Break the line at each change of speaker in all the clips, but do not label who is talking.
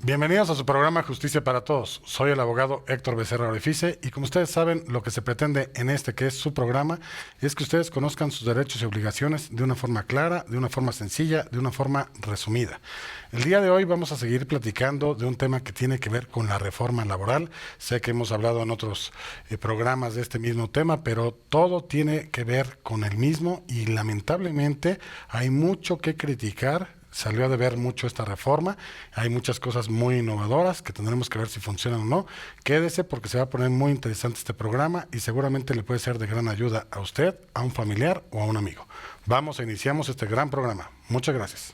Bienvenidos a su programa Justicia para Todos. Soy el abogado Héctor Becerra Orefice y como ustedes saben, lo que se pretende en este que es su programa es que ustedes conozcan sus derechos y obligaciones de una forma clara, de una forma sencilla, de una forma resumida. El día de hoy vamos a seguir platicando de un tema que tiene que ver con la reforma laboral. Sé que hemos hablado en otros programas de este mismo tema, pero todo tiene que ver con el mismo y lamentablemente hay mucho que criticar. Salió a deber mucho esta reforma, hay muchas cosas muy innovadoras que tendremos que ver si funcionan o no. Quédese porque se va a poner muy interesante este programa y seguramente le puede ser de gran ayuda a usted, a un familiar o a un amigo. Iniciamos este gran programa. Muchas gracias.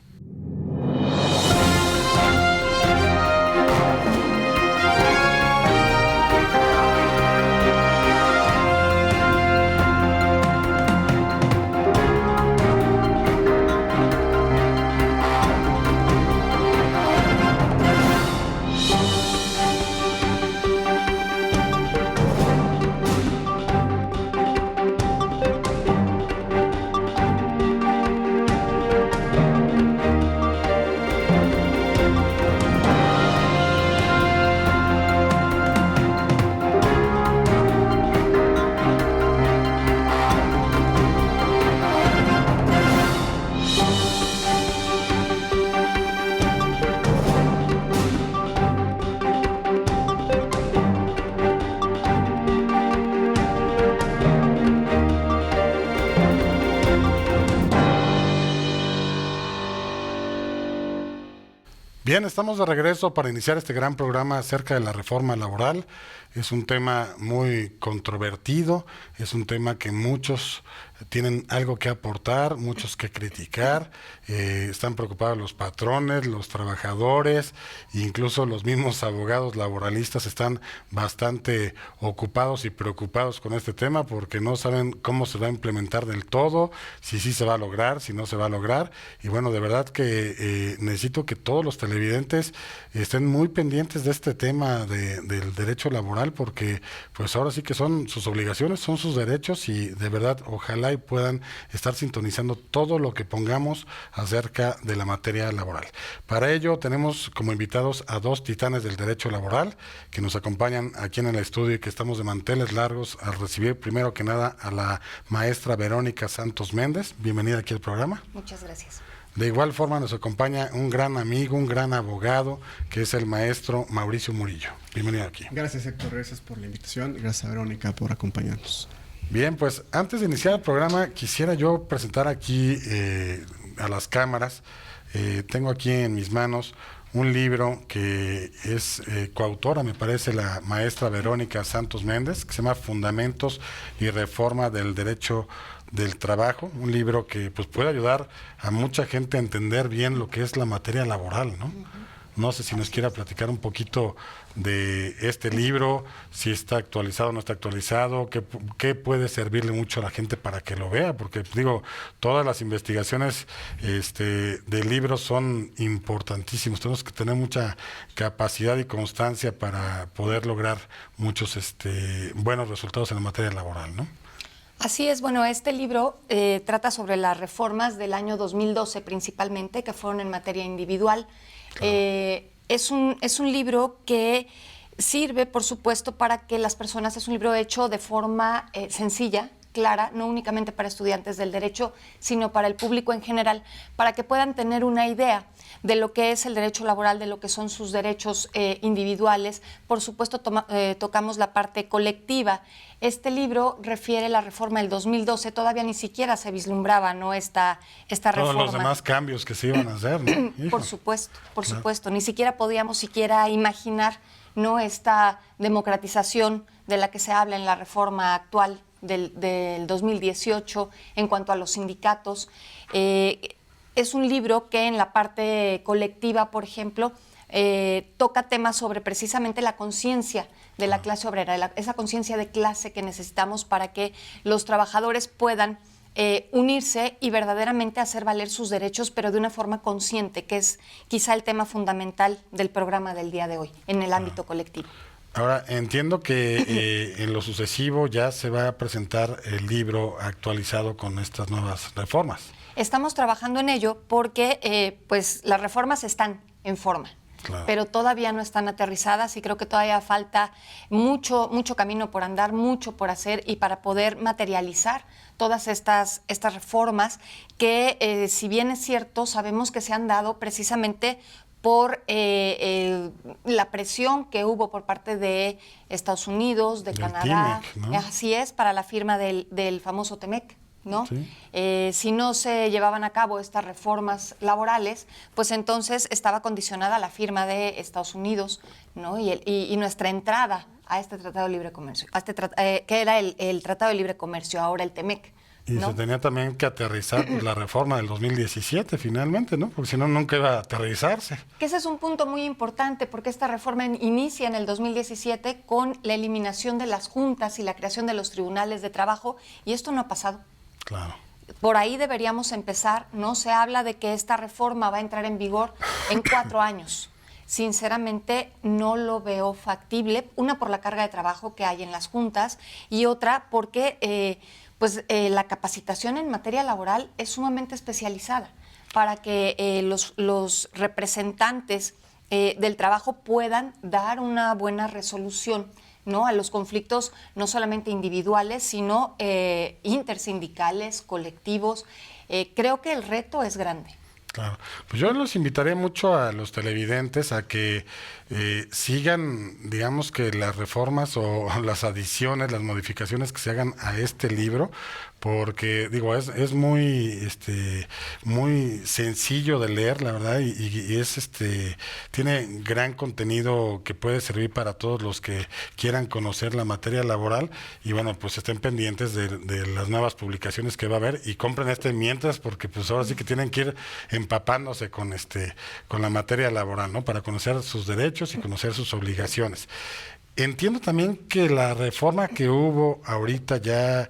Bien, estamos de regreso para iniciar este gran programa acerca de la reforma laboral. Es un tema muy controvertido, es un tema que muchos tienen algo que aportar, muchos que criticar, están preocupados los patrones, los trabajadores, incluso los mismos abogados laboralistas están bastante ocupados y preocupados con este tema porque no saben cómo se va a implementar del todo, si sí se va a lograr, si no se va a lograr. Y bueno, de verdad que necesito que todos los televidentes estén muy pendientes de este tema del derecho laboral porque pues ahora sí que son sus obligaciones, son sus derechos y de verdad ojalá y puedan estar sintonizando todo lo que pongamos acerca de la materia laboral. Para ello tenemos como invitados a dos titanes del derecho laboral que nos acompañan aquí en el estudio y que estamos de manteles largos al recibir primero que nada a la maestra Verónica Santos Méndez. Bienvenida aquí al programa.
Muchas gracias.
De igual forma nos acompaña un gran amigo, un gran abogado, que es el maestro Mauricio Murillo. Bienvenido aquí.
Gracias, Héctor. Gracias por la invitación. Gracias a Verónica por acompañarnos.
Bien, pues antes de iniciar el programa, quisiera yo presentar aquí a las cámaras. Tengo aquí en mis manos un libro que es coautora, me parece, la maestra Verónica Santos Méndez, que se llama Fundamentos y Reforma del Derecho del Trabajo, un libro que pues puede ayudar a mucha gente a entender bien lo que es la materia laboral, ¿no? No sé si nos quiera platicar un poquito de este libro, si está actualizado o no está actualizado, qué puede servirle mucho a la gente para que lo vea, porque digo, todas las investigaciones de libros son importantísimos, tenemos que tener mucha capacidad y constancia para poder lograr muchos buenos resultados en la materia laboral, ¿no?
Así es, bueno, este libro trata sobre las reformas del año 2012 principalmente, que fueron en materia individual. Claro. Es un libro que sirve, por supuesto, para que las personas, es un libro hecho de forma sencilla, clara, no únicamente para estudiantes del derecho, sino para el público en general, para que puedan tener una idea de lo que es el derecho laboral, de lo que son sus derechos individuales. Por supuesto, tocamos la parte colectiva. Este libro refiere a la reforma del 2012, todavía ni siquiera se vislumbraba, ¿no?, esta reforma.
Todos los demás cambios que se iban a hacer, ¿no?
Por supuesto, ni siquiera podíamos imaginar, ¿no?, esta democratización de la que se habla en la reforma actual del 2018 en cuanto a los sindicatos. Es un libro que en la parte colectiva, por ejemplo, toca temas sobre precisamente la conciencia de la clase obrera, esa conciencia de clase que necesitamos para que los trabajadores puedan unirse y verdaderamente hacer valer sus derechos, pero de una forma consciente, que es quizá el tema fundamental del programa del día de hoy, en el ámbito colectivo.
Ahora, entiendo que en lo sucesivo ya se va a presentar el libro actualizado con estas nuevas reformas.
Estamos trabajando en ello porque pues las reformas están en forma.
Claro.
pero todavía no están aterrizadas y creo que todavía falta mucho camino por andar, mucho por hacer y para poder materializar todas estas reformas que, si bien es cierto, sabemos que se han dado precisamente por la presión que hubo por parte de Estados Unidos, de
Del
Canadá,
TIMEC, ¿no?
así es, para la firma del famoso TEMEC, ¿no?
Sí.
Si no se llevaban a cabo estas reformas laborales, pues entonces estaba condicionada la firma de Estados Unidos, ¿no? Y nuestra entrada a este Tratado de Libre Comercio, que era el Tratado de Libre Comercio, ahora el TEMEC.
Y
¿no?
se tenía también que aterrizar pues, la reforma del 2017 finalmente, ¿no? Porque si no, nunca iba a aterrizarse.
Que ese es un punto muy importante porque esta reforma inicia en el 2017 con la eliminación de las juntas y la creación de los tribunales de trabajo y esto no ha pasado.
Claro.
Por ahí deberíamos empezar, ¿no? Se habla de que esta reforma va a entrar en vigor en 4 años. Sinceramente, no lo veo factible. Una, por la carga de trabajo que hay en las juntas y otra, porque la capacitación en materia laboral es sumamente especializada para que los representantes del trabajo puedan dar una buena resolución, ¿no? A los conflictos no solamente individuales, sino intersindicales, colectivos. Creo que el reto es grande.
Claro. Pues yo los invitaría mucho a los televidentes a que sigan, digamos que las reformas o las adiciones, las modificaciones que se hagan a este libro, porque digo es muy muy sencillo de leer, la verdad, y es tiene gran contenido que puede servir para todos los que quieran conocer la materia laboral y bueno, pues estén pendientes de las nuevas publicaciones que va a haber y compren mientras porque pues ahora sí que tienen que ir empapándose con con la materia laboral, ¿no? Para conocer sus derechos y conocer sus obligaciones. Entiendo también que la reforma que hubo ahorita ya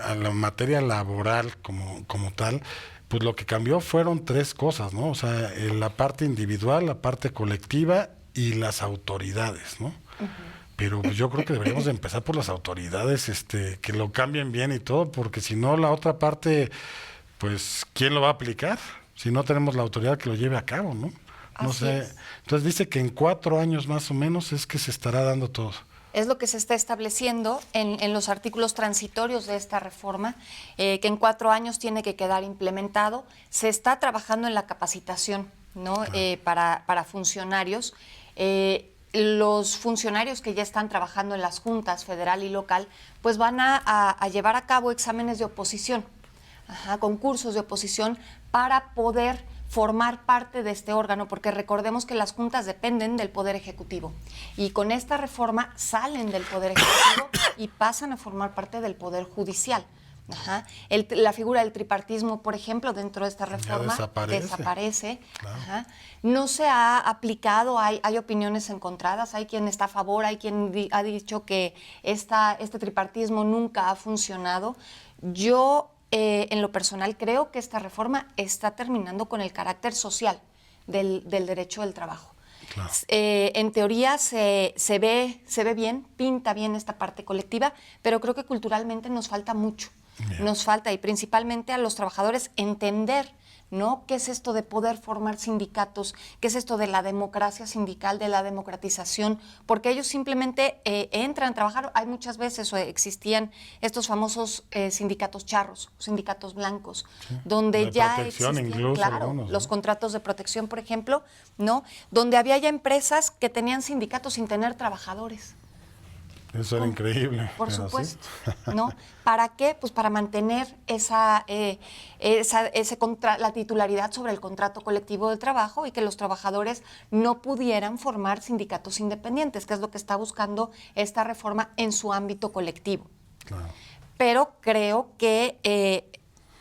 a la materia laboral como tal, pues lo que cambió fueron 3 cosas, ¿no? O sea, la parte individual, la parte colectiva y las autoridades, ¿no? Uh-huh. Pero pues, yo creo que deberíamos de empezar por las autoridades, que lo cambien bien y todo, porque si no la otra parte, pues, ¿quién lo va a aplicar? Si no tenemos la autoridad que lo lleve a cabo, ¿no? No
Así
sé.
es.
Entonces dice que en 4 años más o menos es que se estará dando todo.
Es lo que se está estableciendo en los artículos transitorios de esta reforma, que en 4 años tiene que quedar implementado. Se está trabajando en la capacitación, ¿no?
Claro.
Para funcionarios. Los funcionarios que ya están trabajando en las juntas federal y local, pues van a llevar a cabo exámenes de oposición, concursos de oposición para poder formar parte de este órgano, porque recordemos que las juntas dependen del Poder Ejecutivo y con esta reforma salen del Poder Ejecutivo y pasan a formar parte del Poder Judicial. La figura del tripartismo, por ejemplo, dentro de esta reforma desaparece. Claro. No se ha aplicado, hay opiniones encontradas, hay quien está a favor, hay quien ha dicho que este tripartismo nunca ha funcionado. Yo en lo personal creo que esta reforma está terminando con el carácter social del derecho del trabajo. Claro. En teoría se ve bien, pinta bien esta parte colectiva, pero creo que culturalmente nos falta mucho. Bien. Nos falta, y principalmente a los trabajadores, entender, ¿no? ¿Qué es esto de poder formar sindicatos? ¿Qué es esto de la democracia sindical, de la democratización? Porque ellos simplemente entran a trabajar. Hay muchas veces existían estos famosos sindicatos charros, sindicatos blancos, sí, donde ya existían, claro, algunos, ¿no? Los contratos de protección, por ejemplo, ¿no? Donde había ya empresas que tenían sindicatos sin tener trabajadores.
Eso era increíble.
Por supuesto, ¿no? ¿Para qué? Pues para mantener la titularidad sobre el contrato colectivo de trabajo y que los trabajadores no pudieran formar sindicatos independientes, que es lo que está buscando esta reforma en su ámbito colectivo. Claro. Pero creo que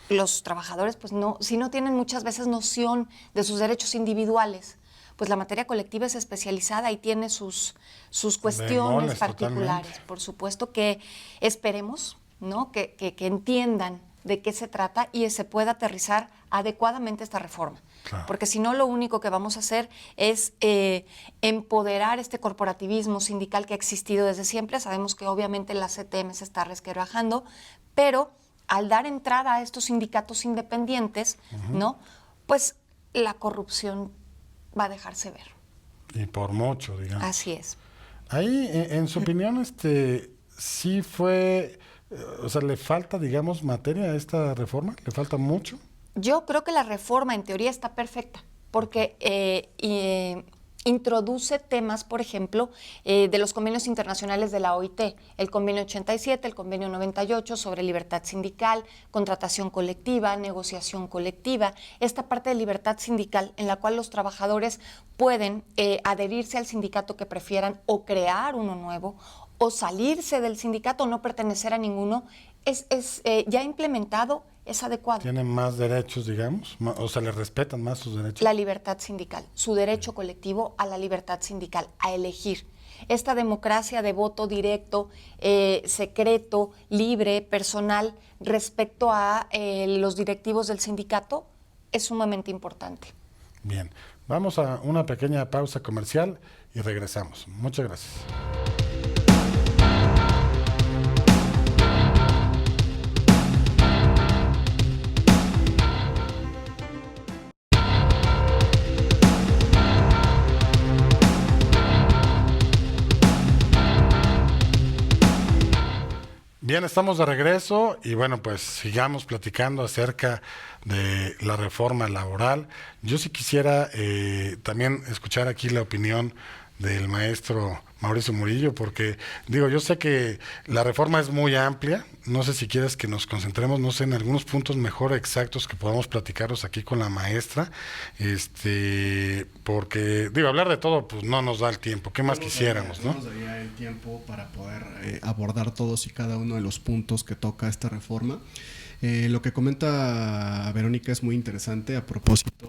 los trabajadores, pues no, si no tienen muchas veces noción de sus derechos individuales, pues la materia colectiva es especializada y tiene sus cuestiones particulares. Totalmente. Por supuesto que esperemos, ¿no? que entiendan de qué se trata y se pueda aterrizar adecuadamente esta reforma. Claro. Porque si no, lo único que vamos a hacer es empoderar este corporativismo sindical que ha existido desde siempre. Sabemos que obviamente la CTM se está resquebrajando, pero al dar entrada a estos sindicatos independientes, ¿no? Pues la corrupción va a dejarse ver.
Y por mucho, digamos.
Así es.
Ahí, en su opinión, sí fue, o sea, ¿le falta, digamos, materia a esta reforma? ¿Le falta mucho?
Yo creo que la reforma en teoría está perfecta, porque introduce temas, por ejemplo, de los convenios internacionales de la OIT, el convenio 87, el convenio 98 sobre libertad sindical, contratación colectiva, negociación colectiva, esta parte de libertad sindical en la cual los trabajadores pueden adherirse al sindicato que prefieran o crear uno nuevo o salirse del sindicato o no pertenecer a ninguno, es ya implementado, es adecuado.
¿Tienen más derechos, digamos? O sea, ¿le respetan más sus derechos?
La libertad sindical, su derecho colectivo a la libertad sindical, a elegir. Esta democracia de voto directo, secreto, libre, personal, respecto a los directivos del sindicato, es sumamente importante.
Bien, vamos a una pequeña pausa comercial y regresamos. Muchas gracias. Bien, estamos de regreso y bueno, pues sigamos platicando acerca de la reforma laboral. Yo sí quisiera también escuchar aquí la opinión del maestro Mauricio Murillo, porque digo, yo sé que la reforma es muy amplia, no sé si quieres que nos concentremos, no sé, en algunos puntos mejor exactos que podamos platicarlos aquí con la maestra, porque digo, hablar de todo pues no nos da el tiempo, ¿qué más quisiéramos, no?
No nos daría el tiempo para poder abordar todos y cada uno de los puntos que toca esta reforma. Lo que comenta Verónica es muy interesante a propósito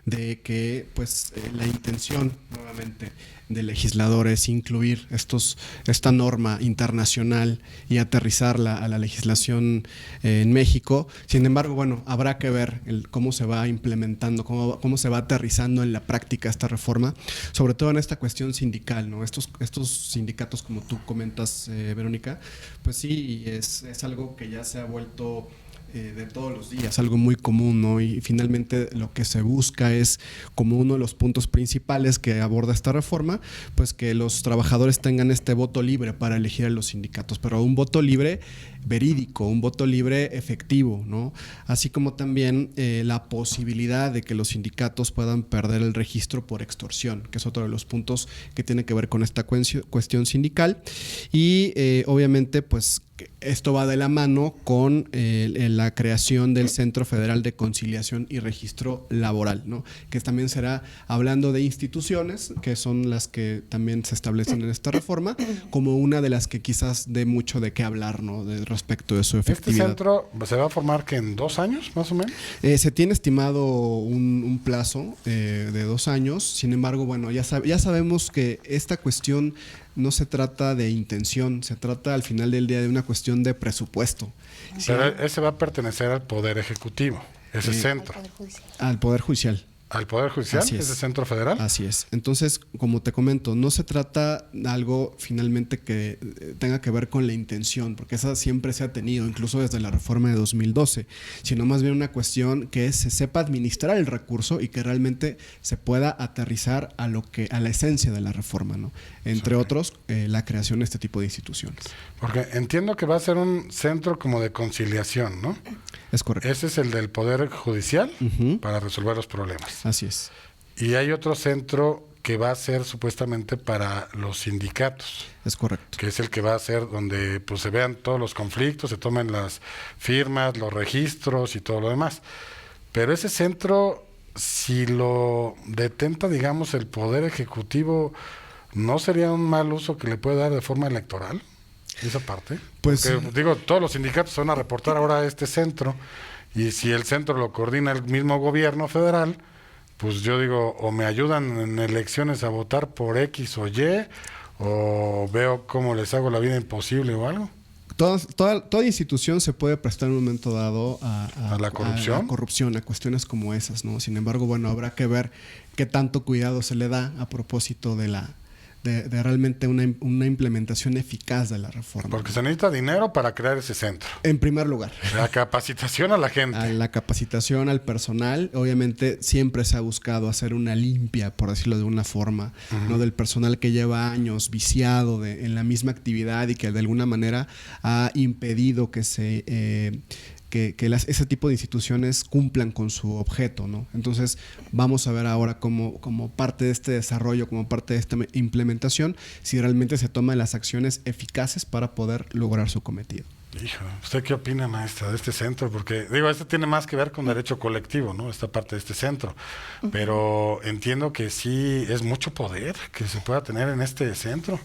de que pues la intención nuevamente del legislador es incluir esta norma internacional y aterrizarla a la legislación en México. Sin embargo, bueno, habrá que ver cómo se va implementando, cómo se va aterrizando en la práctica esta reforma, sobre todo en esta cuestión sindical, ¿no? Estos sindicatos, como tú comentas, Verónica, pues sí, es algo que ya se ha vuelto de todos los días, algo muy común, ¿no? Y finalmente lo que se busca es, como uno de los puntos principales que aborda esta reforma, pues que los trabajadores tengan este voto libre para elegir a los sindicatos, pero un voto libre verídico, un voto libre efectivo, ¿no? Así como también la posibilidad de que los sindicatos puedan perder el registro por extorsión, que es otro de los puntos que tiene que ver con esta cuestión sindical. Y obviamente, pues esto va de la mano con la creación del Centro Federal de Conciliación y Registro Laboral, ¿no? Que también será, hablando de instituciones, que son las que también se establecen en esta reforma, como una de las que quizás dé mucho de qué hablar, ¿no? Respecto de su efectividad.
¿Este centro se va a formar que en 2 años, más o menos?
Se tiene estimado un plazo de 2 años, sin embargo, bueno, ya sabemos que esta cuestión no se trata de intención, se trata al final del día de una cuestión de presupuesto.
Pero ese va a pertenecer al Poder Ejecutivo, ese centro.
Al Poder Judicial.
¿Al Poder Judicial?
Así es.
¿Ese centro federal?
Así es. Entonces, como te comento, no se trata de algo finalmente que tenga que ver con la intención, porque esa siempre se ha tenido, incluso desde la reforma de 2012, sino más bien una cuestión que se sepa administrar el recurso y que realmente se pueda aterrizar a la esencia de la reforma, ¿no? Entre otros, la creación de este tipo de instituciones.
Porque entiendo que va a ser un centro como de conciliación, ¿no?
Es correcto.
Ese es el del Poder Judicial para resolver los problemas.
Así es.
Y hay otro centro que va a ser supuestamente para los sindicatos.
Es correcto.
Que es el que va a ser donde pues se vean todos los conflictos, se tomen las firmas, los registros y todo lo demás. Pero ese centro, si lo detenta, digamos, el Poder Ejecutivo, ¿no sería un mal uso que le puede dar de forma electoral? Esa parte.
Pues
porque, digo, todos los sindicatos se van a reportar ahora a este centro, y si el centro lo coordina el mismo gobierno federal, pues yo digo, o me ayudan en elecciones a votar por X o Y, o veo cómo les hago la vida imposible o algo.
Toda institución se puede prestar en un momento dado
a la corrupción.
A la corrupción, a cuestiones como esas, ¿no? Sin embargo, bueno, habrá que ver qué tanto cuidado se le da a propósito de de realmente una implementación eficaz de la reforma.
Porque se necesita dinero para crear ese centro.
En primer lugar.
La capacitación a la gente.
A la capacitación al personal. Obviamente siempre se ha buscado hacer una limpia, por decirlo de una forma, ¿no? Del personal que lleva años viciado en la misma actividad y que de alguna manera ha impedido que ese tipo de instituciones cumplan con su objeto, ¿no? Entonces, vamos a ver ahora como parte de este desarrollo, como parte de esta implementación, si realmente se toman las acciones eficaces para poder lograr su cometido.
Hijo, ¿usted qué opina, maestra, de este centro? Porque, digo, esto tiene más que ver con derecho colectivo, ¿no? Esta parte de este centro. Pero entiendo que sí es mucho poder que se pueda tener en este centro.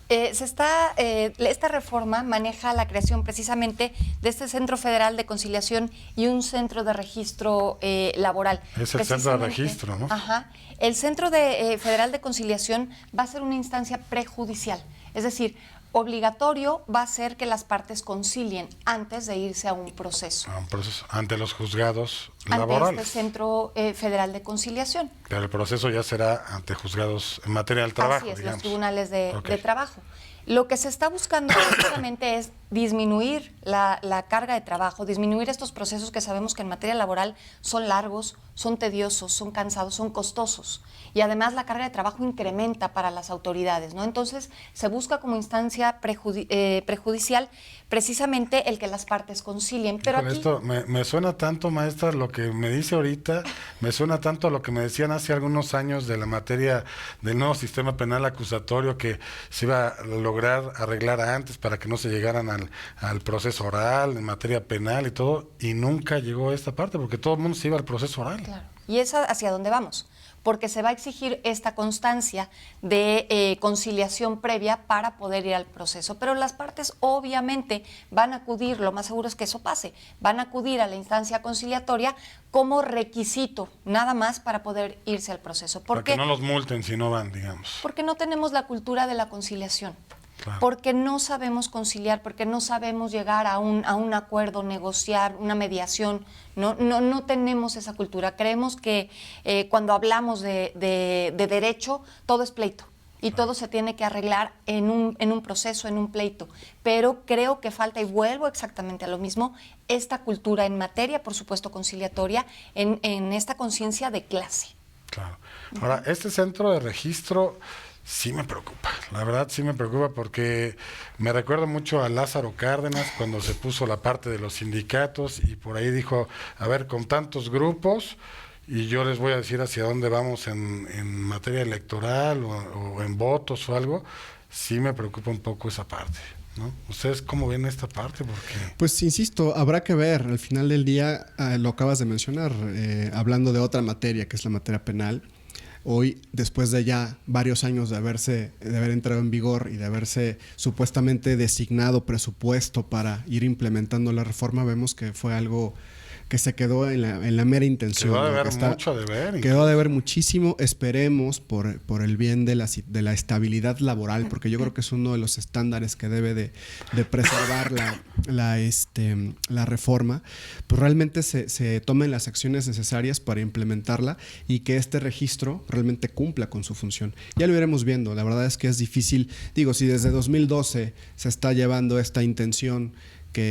Esta reforma maneja la creación precisamente de este Centro Federal de Conciliación y un centro de registro laboral.
Es el centro de registro, ¿no?
Ajá. El Centro Federal de Conciliación va a ser una instancia prejudicial, es decir, obligatorio va a ser que las partes concilien antes de irse a un proceso.
A un proceso ante los juzgados laborales.
Ante este Centro Federal de Conciliación.
Pero el proceso ya será ante juzgados en materia del trabajo,
Así es,
digamos.
los tribunales de trabajo. Lo que se está buscando básicamente es disminuir la carga de trabajo, disminuir estos procesos que sabemos que en materia laboral son largos, son tediosos, son cansados, son costosos. Y además la carga de trabajo incrementa para las autoridades, ¿no? Entonces se busca como instancia prejudicial precisamente el que las partes concilien. Pero aquí...
Esto me suena tanto, maestra, lo que me dice ahorita, me suena tanto a lo que me decían hace algunos años de la materia del nuevo sistema penal acusatorio que se iba a lograr arreglar antes para que no se llegaran al proceso oral, en materia penal y todo, y nunca llegó a esta parte, porque todo el mundo se iba al proceso oral.
Claro. Y es hacia dónde vamos, porque se va a exigir esta constancia de conciliación previa para poder ir al proceso. Pero las partes obviamente van a acudir, lo más seguro es que eso pase, van a acudir a la instancia conciliatoria como requisito, nada más para poder irse al proceso.
Para que no los multen si no van, digamos.
Porque no tenemos la cultura de la conciliación.
Claro.
Porque no sabemos conciliar, porque no sabemos llegar a un acuerdo, negociar, una mediación. No tenemos esa cultura. Creemos que cuando hablamos de derecho, todo es pleito. Y todo se tiene que arreglar en un proceso, en un pleito. Pero creo que falta, y vuelvo exactamente a lo mismo, esta cultura en materia, por supuesto, conciliatoria, en esta conciencia de clase.
Claro. Ahora, este centro de registro... sí me preocupa, la verdad sí me preocupa porque me recuerda mucho a Lázaro Cárdenas cuando se puso la parte de los sindicatos y por ahí dijo, a ver, con tantos grupos y yo les voy a decir hacia dónde vamos en materia electoral o en votos o algo, sí me preocupa un poco esa parte, ¿no? ¿Ustedes cómo ven esta parte? Porque...
Pues insisto, habrá que ver, al final del día, lo acabas de mencionar, hablando de otra materia que es la materia penal. Hoy, después de ya varios años de haber entrado en vigor y de haberse supuestamente designado presupuesto para ir implementando la reforma, vemos que fue algo que se quedó en la mera intención.
Quedó de ver mucho de ver.
Quedó de ver muchísimo. Esperemos por el bien de la estabilidad laboral, porque yo creo que es uno de los estándares que debe de preservar la reforma, pues realmente se tomen las acciones necesarias para implementarla y que este registro realmente cumpla con su función. Ya lo iremos viendo. La verdad es que es difícil. Digo, si desde 2012 se está llevando esta intención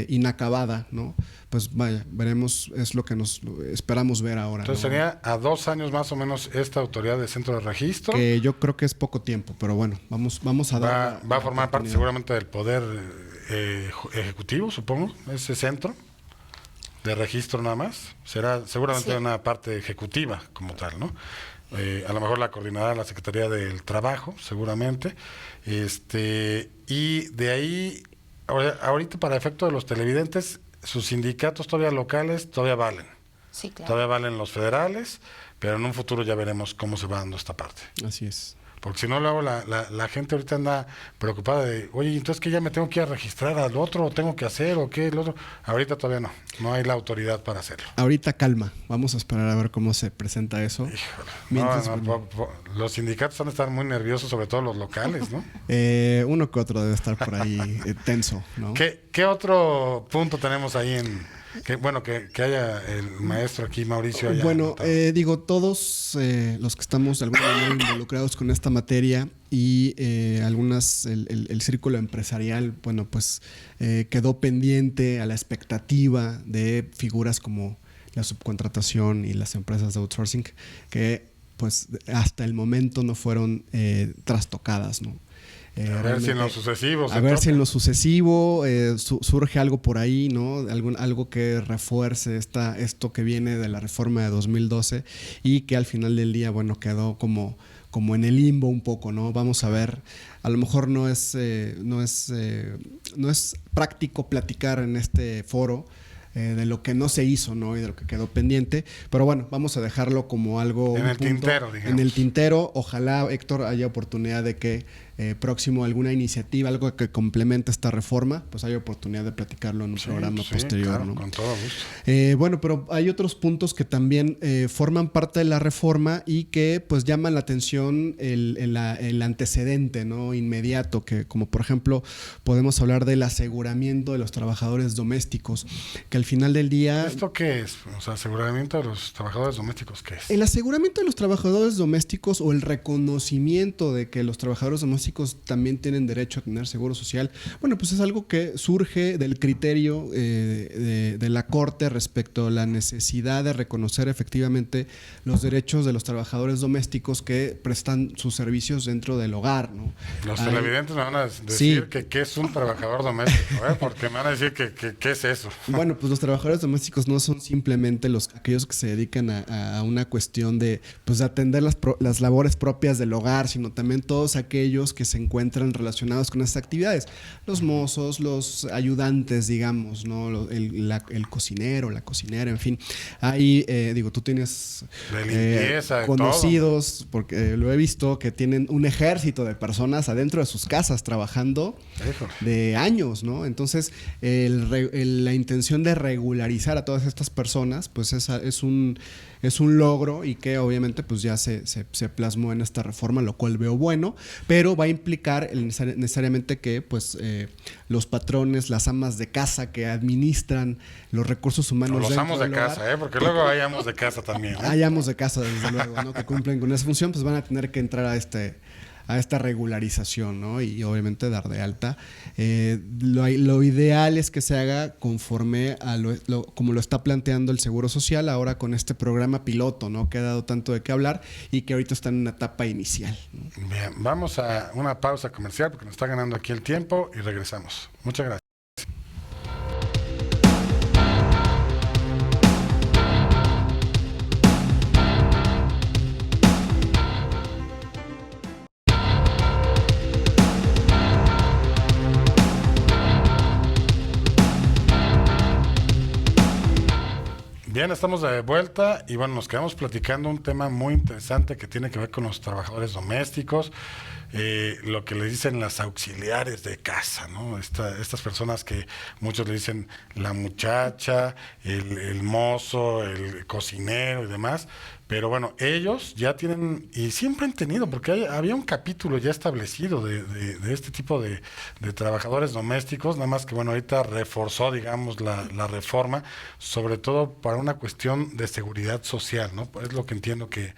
inacabada, ¿no? Pues vaya, veremos, es lo que nos esperamos ver ahora.
Entonces,
¿no?
sería a 2 años más o menos esta autoridad de centro de registro.
Que yo creo que es poco tiempo, pero bueno, vamos a dar...
Va a formar parte seguramente del poder ejecutivo, supongo, ese centro de registro nada más. Será seguramente una parte ejecutiva como tal, ¿no? A lo mejor la coordinará la Secretaría del Trabajo, seguramente. Y de ahí... Ahorita, para efecto de los televidentes, sus sindicatos todavía locales todavía valen.
Sí, claro.
Todavía valen los federales, pero en un futuro ya veremos cómo se va dando esta parte.
Así es.
Porque si no, luego la gente ahorita anda preocupada de, oye, entonces que ya me tengo que ir a registrar al otro, o tengo que hacer, o qué, el otro. Ahorita todavía no hay la autoridad para hacerlo.
Ahorita calma, vamos a esperar a ver cómo se presenta eso.
Híjole.
Mientras,
los sindicatos van a estar muy nerviosos, sobre todo los locales, ¿no?
Uno que otro debe estar por ahí tenso, ¿no?
¿Qué otro punto tenemos ahí Que haya el maestro aquí, Mauricio.
Bueno, digo, todos los que estamos de alguna manera involucrados con esta materia y el círculo empresarial, bueno, pues quedó pendiente a la expectativa de figuras como la subcontratación y las empresas de outsourcing que pues hasta el momento no fueron trastocadas, ¿no?
A ver si en lo sucesivo.
Si en lo sucesivo surge algo por ahí, ¿no? Algo que refuerce esto que viene de la reforma de 2012 y que al final del día, bueno, quedó como en el limbo un poco, ¿no? Vamos a ver, a lo mejor no es práctico platicar en este foro de lo que no se hizo, ¿no? Y de lo que quedó pendiente. Pero bueno, vamos a dejarlo como algo...
En el tintero, digamos.
En el tintero. Ojalá, Héctor, haya oportunidad de que próximo alguna iniciativa, algo que complemente esta reforma, pues haya oportunidad de platicarlo en un programa posterior,
claro,
¿no?
Con todo gusto.
Bueno, pero hay otros puntos que también forman parte de la reforma y que pues llaman la atención el antecedente, ¿no? Inmediato, que como por ejemplo podemos hablar del aseguramiento de los trabajadores domésticos, que al final del día...
¿Esto qué es? O sea, aseguramiento de los trabajadores domésticos, ¿qué es?
El aseguramiento de los trabajadores domésticos o el reconocimiento de que los trabajadores domésticos también tienen derecho a tener seguro social, bueno, pues es algo que surge del criterio de la Corte respecto a la necesidad de reconocer efectivamente los derechos de los trabajadores domésticos que prestan sus servicios dentro del hogar, ¿no?
Los televidentes me van a decir que qué es un trabajador doméstico, porque me van a decir que qué es eso.
Bueno, pues los trabajadores domésticos no son simplemente aquellos que se dedican a una cuestión de atender las labores propias del hogar, sino también todos aquellos que se encuentran relacionados con estas actividades. Los mozos, los ayudantes, digamos, ¿no? El cocinero, la cocinera, en fin. Ahí, tú tienes
de limpieza,
conocidos, porque lo he visto, que tienen un ejército de personas adentro de sus casas trabajando de años, ¿no? Entonces, la intención de regularizar a todas estas personas, pues es un logro y que obviamente pues ya se plasmó en esta reforma, lo cual veo bueno, pero va a implicar necesariamente que pues los patrones, las amas de casa que administran los recursos humanos,
los amos de casa, porque luego hay amos de casa también, ¿eh?
Hay amos de casa, desde luego, ¿no? Que cumplen con esa función, pues van a tener que entrar a esta regularización, ¿no? Y obviamente dar de alta. Lo ideal es que se haga conforme a como lo está planteando el Seguro Social ahora con este programa piloto, ¿no? Que ha dado tanto de qué hablar y que ahorita está en una etapa inicial, ¿no?
Bien, vamos a una pausa comercial porque nos está ganando aquí el tiempo y regresamos. Muchas gracias. Bien, estamos de vuelta y bueno, nos quedamos platicando un tema muy interesante que tiene que ver con los trabajadores domésticos, lo que le dicen las auxiliares de casa, ¿no? Estas personas que muchos le dicen la muchacha, el mozo, el cocinero y demás. Pero bueno, ellos ya tienen, y siempre han tenido, porque había un capítulo ya establecido de este tipo de trabajadores domésticos, nada más que bueno, ahorita reforzó, digamos, la reforma, sobre todo para una cuestión de seguridad social, ¿no? Es lo que entiendo que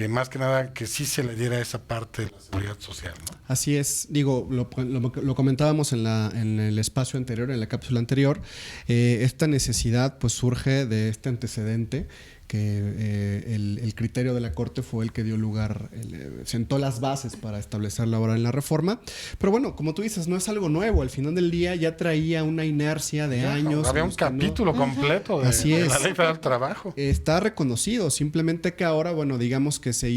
más que nada que sí se le diera esa parte de la seguridad social, ¿no?
Así es, lo comentábamos en el espacio anterior, en la cápsula anterior, esta necesidad pues surge de este antecedente que el criterio de la Corte fue el que dio lugar, sentó las bases para establecerlo ahora en la reforma. Pero bueno, como tú dices, no es algo nuevo. Al final del día ya traía una inercia de años.
Había un capítulo completo de la Ley Federal del Trabajo.
Está reconocido, simplemente que ahora, bueno, digamos que se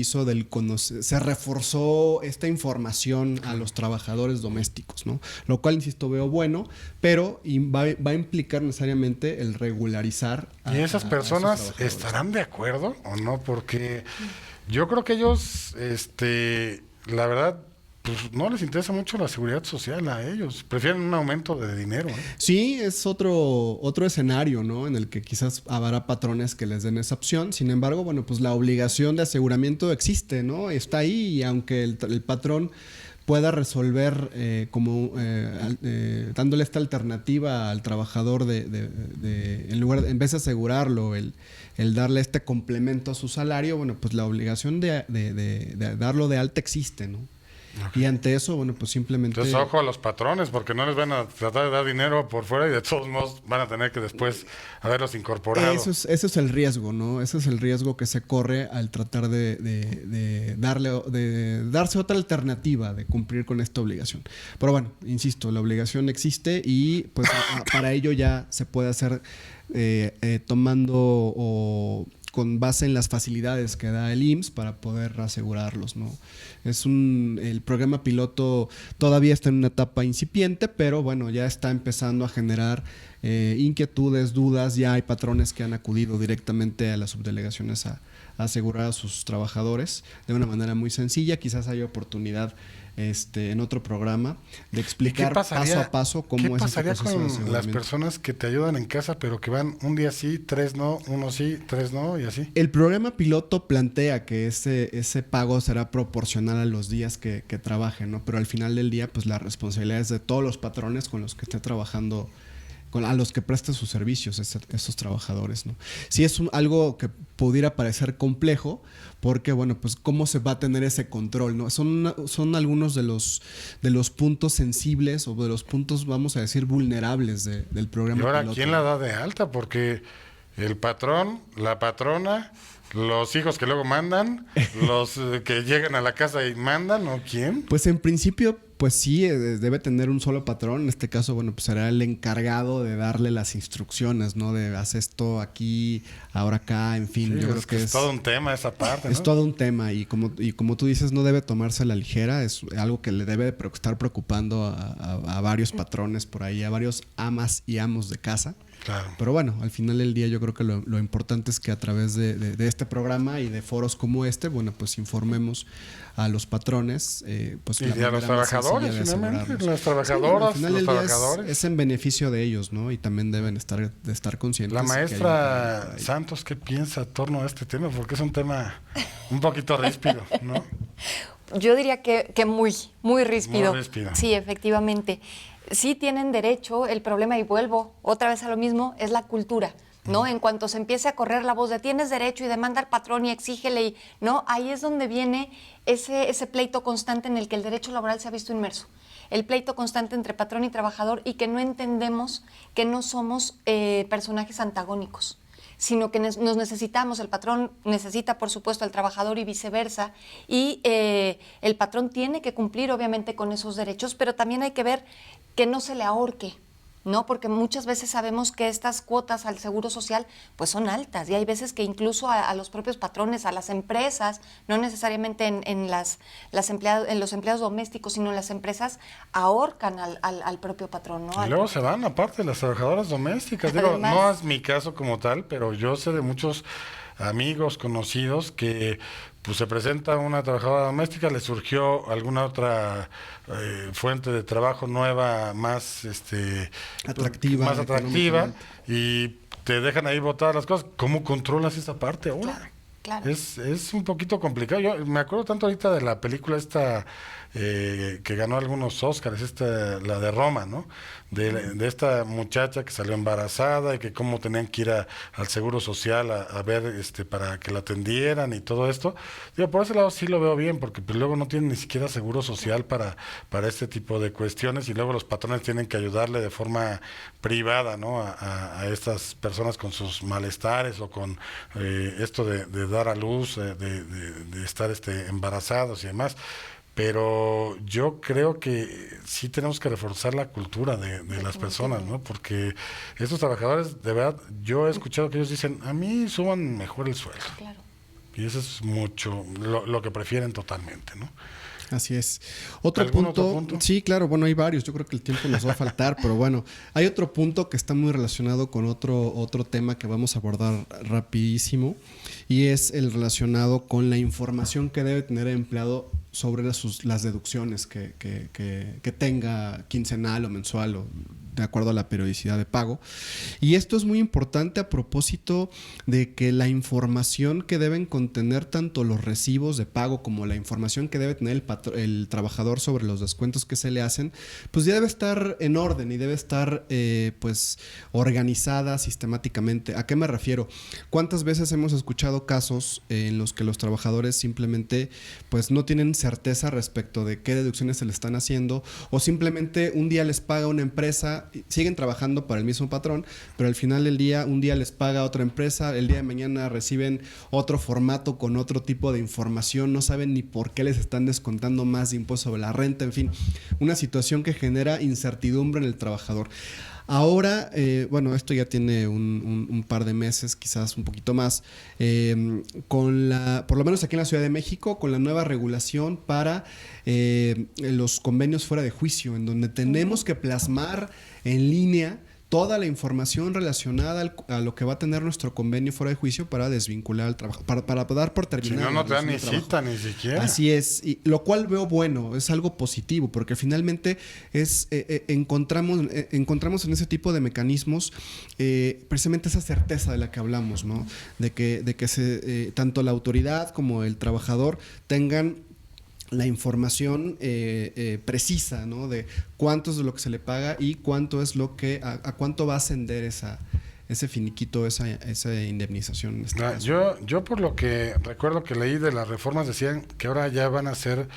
reforzó esta información a los trabajadores domésticos, ¿no? Lo cual, insisto, veo bueno, pero va a implicar necesariamente el regularizar
y esas personas estarán de acuerdo o no, porque yo creo que ellos, la verdad, pues no les interesa mucho la seguridad social a ellos, prefieren un aumento de dinero, ¿eh?
Sí, es otro escenario, ¿no? En el que quizás habrá patrones que les den esa opción. Sin embargo, bueno, pues la obligación de aseguramiento existe, ¿no? Está ahí y aunque el patrón pueda resolver dándole esta alternativa al trabajador en vez de asegurarlo, el darle este complemento a su salario, bueno, pues la obligación de darlo de alta existe, ¿no? Okay. Y ante eso, bueno, pues simplemente...
Entonces, ojo a los patrones, porque no les van a tratar de dar dinero por fuera y de todos modos van a tener que después haberlos incorporado.
Ese es el riesgo, ¿no? Ese es el riesgo que se corre al tratar de darse otra alternativa de cumplir con esta obligación. Pero bueno, insisto, la obligación existe y pues para ello ya se puede hacer tomando o con base en las facilidades que da el IMSS para poder asegurarlos, ¿no? El programa piloto todavía está en una etapa incipiente, pero bueno, ya está empezando a generar inquietudes, dudas. Ya hay patrones que han acudido directamente a las subdelegaciones a asegurar a sus trabajadores de una manera muy sencilla. Quizás haya oportunidad en otro programa de explicar paso a paso cómo es este proceso de aseguramiento.
¿Qué pasaría con las personas que te ayudan en casa pero que van un día sí, 3 no, uno sí, 3 no y así?
El programa piloto plantea que ese pago será proporcional a los días que trabajen, ¿no? Pero al final del día, pues la responsabilidad es de todos los patrones con los que esté trabajando, a los que presten sus servicios estos trabajadores, ¿no? Sí es algo que pudiera parecer complejo, porque bueno, pues cómo se va a tener ese control, ¿no? Son algunos de los puntos sensibles o de los puntos, vamos a decir, vulnerables del programa.
Y ahora,
piloto.
¿Quién la da de alta? Porque el patrón, la patrona, los hijos que luego mandan, los que llegan a la casa y mandan, ¿o quién?
Pues en principio, pues sí, debe tener un solo patrón. En este caso, bueno, pues será el encargado de darle las instrucciones, ¿no? De haz esto aquí, ahora acá, en fin.
Sí,
yo creo que
es todo un tema esa parte, ¿no?
Es todo un tema y como tú dices, no debe tomarse a la ligera. Es algo que le debe estar preocupando a varios patrones por ahí, a varios amas y amos de casa.
Claro.
Pero bueno, al final del día yo creo que lo importante es que a través de este programa y de foros como este, bueno, pues informemos a los patrones, pues
y a los trabajadores, finalmente, las trabajadoras,
sí, al final
los
del día
trabajadores.
Es en beneficio de ellos, ¿no? Y también deben estar conscientes.
La maestra Santos, ¿qué piensa en torno a este tema? Porque es un tema un poquito ríspido, ¿no?
Yo diría que muy, muy ríspido.
Muy ríspido.
Sí, efectivamente. Sí tienen derecho, el problema, y vuelvo otra vez a lo mismo, es la cultura, ¿no? En cuanto se empiece a correr la voz de tienes derecho y demanda al patrón y exígele, ¿no? Ahí es donde viene ese pleito constante en el que el derecho laboral se ha visto inmerso. El pleito constante entre patrón y trabajador, y que no entendemos que no somos personajes antagónicos, sino que nos necesitamos. El patrón necesita, por supuesto, al trabajador y viceversa, y el patrón tiene que cumplir, obviamente, con esos derechos, pero también hay que ver que no se le ahorque, ¿no? Porque muchas veces sabemos que estas cuotas al seguro social pues son altas, y hay veces que incluso a los propios patrones, a las empresas, no necesariamente en los empleados domésticos, sino en las empresas, ahorcan al propio patrón, ¿no?
Y luego se van, aparte, las trabajadoras domésticas. Digo, no es mi caso como tal, pero yo sé de muchos amigos, conocidos, que pues se presenta una trabajadora doméstica, le surgió alguna otra fuente de trabajo nueva, más atractiva, y te dejan ahí botar las cosas. ¿Cómo controlas esa parte ahora?
Claro.
Es un poquito complicado. Yo me acuerdo tanto ahorita de la película esta que ganó algunos Óscares, la de Roma, ¿no? De esta muchacha que salió embarazada y que cómo tenían que ir al Seguro Social a ver para que la atendieran y todo esto. Digo, por ese lado sí lo veo bien, porque pues, luego no tienen ni siquiera Seguro Social para este tipo de cuestiones, y luego los patrones tienen que ayudarle de forma privada, ¿no? A estas personas con sus malestares o con esto de dar a luz, de estar embarazados y demás. Pero yo creo que sí tenemos que reforzar la cultura de las personas, ¿no? Porque estos trabajadores, de verdad, yo he escuchado que ellos dicen, a mí suban mejor el sueldo.
Claro.
Y eso es mucho lo que prefieren totalmente, ¿no?
Así es. Otro punto? Sí, claro, bueno, hay varios. Yo creo que el tiempo nos va a faltar, pero bueno, hay otro punto que está muy relacionado con otro tema que vamos a abordar rapidísimo, y es el relacionado con la información que debe tener el empleado sobre las deducciones que tenga quincenal o mensual o de acuerdo a la periodicidad de pago. Y esto es muy importante a propósito de que la información que deben contener tanto los recibos de pago como la información que debe tener el trabajador sobre los descuentos que se le hacen, pues ya debe estar en orden y debe estar pues organizada sistemáticamente. ¿A qué me refiero? ¿Cuántas veces hemos escuchado casos en los que los trabajadores simplemente pues no tienen certeza respecto de qué deducciones se le están haciendo, o simplemente un día les paga una empresa, siguen trabajando para el mismo patrón, pero al final del día un día les paga otra empresa, el día de mañana reciben otro formato con otro tipo de información, no saben ni por qué les están descontando más de impuesto sobre la renta, en fin, una situación que genera incertidumbre en el trabajador. Ahora, bueno, esto ya tiene un par de meses, quizás un poquito más, por lo menos aquí en la Ciudad de México, con la nueva regulación para los convenios fuera de juicio, en donde tenemos que plasmar en línea toda la información relacionada a lo que va a tener nuestro convenio fuera de juicio para desvincular al trabajo, para dar por terminado.
Si no, no te dan ni cita, ni siquiera.
Así es, y lo cual veo bueno, es algo positivo, porque finalmente encontramos en ese tipo de mecanismos precisamente esa certeza de la que hablamos, ¿no? De que tanto la autoridad como el trabajador tengan la información precisa, ¿no? De cuánto es lo que se le paga y cuánto es lo que a cuánto va a ascender ese finiquito, esa indemnización. En este
caso. Yo por lo que recuerdo que leí de las reformas decían que ahora ya van a ser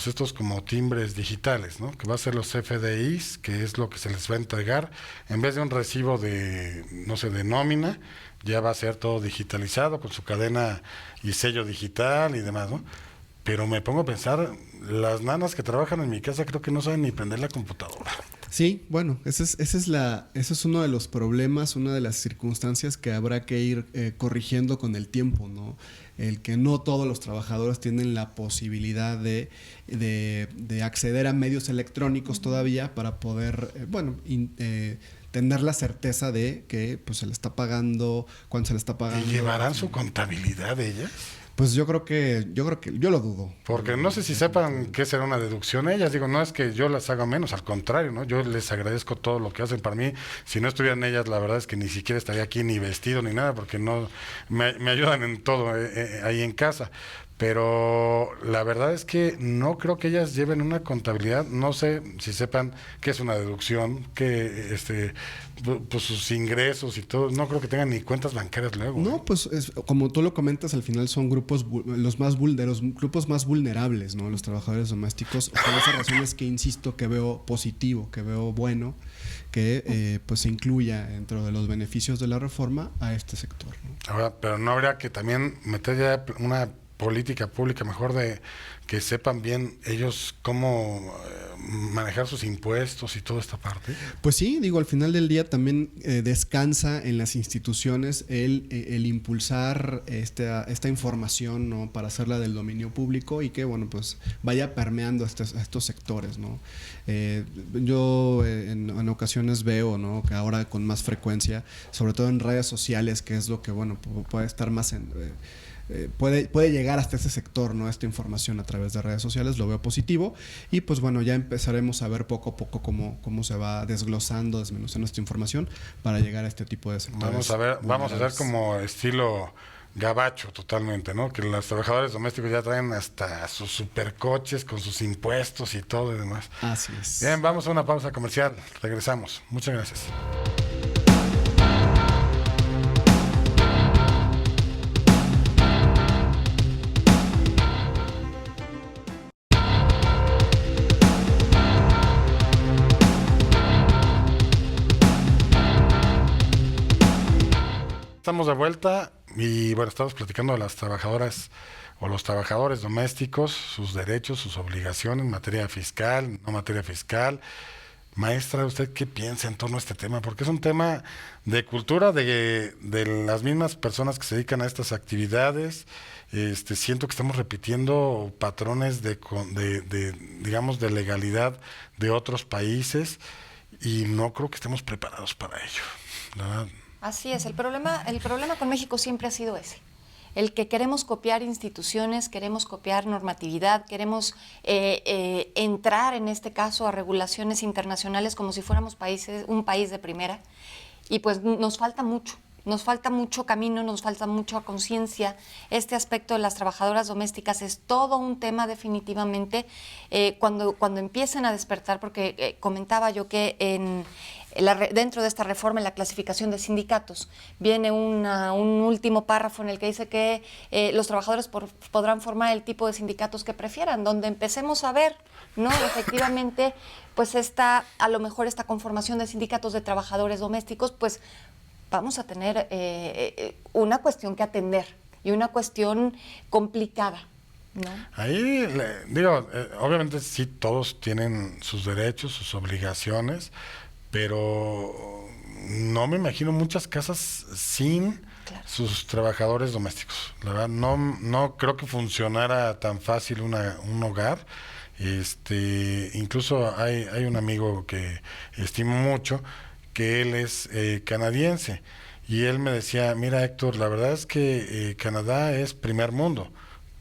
estos como timbres digitales, ¿no? Que va a ser los FDIs, que es lo que se les va a entregar en vez de un recibo de, no sé, de nómina, ya va a ser todo digitalizado con su cadena y sello digital y demás, ¿no? Pero me pongo a pensar, las nanas que trabajan en mi casa creo que no saben ni prender la computadora.
Sí, bueno, ese es uno de los problemas, una de las circunstancias que habrá que ir corrigiendo con el tiempo, ¿no? El que no todos los trabajadores tienen la posibilidad de acceder a medios electrónicos todavía para poder, tener la certeza de que pues se le está pagando, cuándo se le está pagando.
¿Y llevarán su contabilidad ellas?
Pues yo creo que yo lo dudo.
Porque no sé si sepan qué será una deducción ellas. Digo, no es que yo las haga menos, al contrario, ¿no? Yo les agradezco todo lo que hacen para mí. Si no estuvieran ellas, la verdad es que ni siquiera estaría aquí ni vestido ni nada, porque no me ayudan en todo ahí en casa. Pero la verdad es que no creo que ellas lleven una contabilidad. No sé si sepan qué es una deducción, que pues sus ingresos y todo. No creo que tengan ni cuentas bancarias luego.
No, pues como tú lo comentas, al final son grupos de los grupos más vulnerables, ¿no? Los trabajadores domésticos. Por esas razones que insisto que veo positivo, que veo bueno, que pues se incluya dentro de los beneficios de la reforma a este sector, ¿no?
Ahora, pero no habría que también meter ya una política pública mejor de que sepan bien ellos cómo manejar sus impuestos y toda esta parte.
Pues sí, digo, al final del día también descansa en las instituciones el impulsar esta información, ¿no? Para hacerla del dominio público y que, bueno, pues vaya permeando a estos sectores, ¿no? Yo en ocasiones veo, ¿no? Que ahora con más frecuencia, sobre todo en redes sociales, que es lo que, bueno, puede estar más puede llegar hasta ese sector, ¿no? Esta información a través de redes sociales, lo veo positivo y pues bueno, ya empezaremos a ver poco a poco cómo se va desmenuzando esta información para llegar a este tipo de sectores.
Vamos a ver como estilo gabacho totalmente, ¿no? Que los trabajadores domésticos ya traen hasta sus supercoches con sus impuestos y todo y demás.
Así es.
Bien, vamos a una pausa comercial, regresamos. Muchas gracias. Estamos de vuelta y bueno, estamos platicando de las trabajadoras o los trabajadores domésticos, sus derechos, sus obligaciones en materia fiscal, no materia fiscal. Maestra, ¿usted qué piensa en torno a este tema? Porque es un tema de cultura de las mismas personas que se dedican a estas actividades. Siento que estamos repitiendo patrones digamos, de legalidad de otros países y no creo que estemos preparados para ello, ¿verdad?
Así es, el problema con México siempre ha sido ese. el que queremos copiar instituciones, queremos copiar normatividad, queremos entrar en este caso a regulaciones internacionales como si fuéramos un país de primera, y pues nos falta mucho. Nos falta mucho camino, nos falta mucha conciencia. Este aspecto de las trabajadoras domésticas es todo un tema definitivamente cuando empiecen a despertar, porque comentaba yo que dentro de esta reforma, en la clasificación de sindicatos, viene un último párrafo en el que dice que los trabajadores podrán formar el tipo de sindicatos que prefieran, donde empecemos a ver, ¿no? Efectivamente, pues a lo mejor esta conformación de sindicatos de trabajadores domésticos, pues vamos a tener una cuestión que atender y una cuestión complicada, ¿no?
Ahí, digo, obviamente sí, todos tienen sus derechos, sus obligaciones, pero no me imagino muchas casas sin sus trabajadores domésticos. La verdad, no creo que funcionara tan fácil un hogar. Incluso hay un amigo que estimo mucho, que él es canadiense, y él me decía, mira Héctor, la verdad es que Canadá es primer mundo,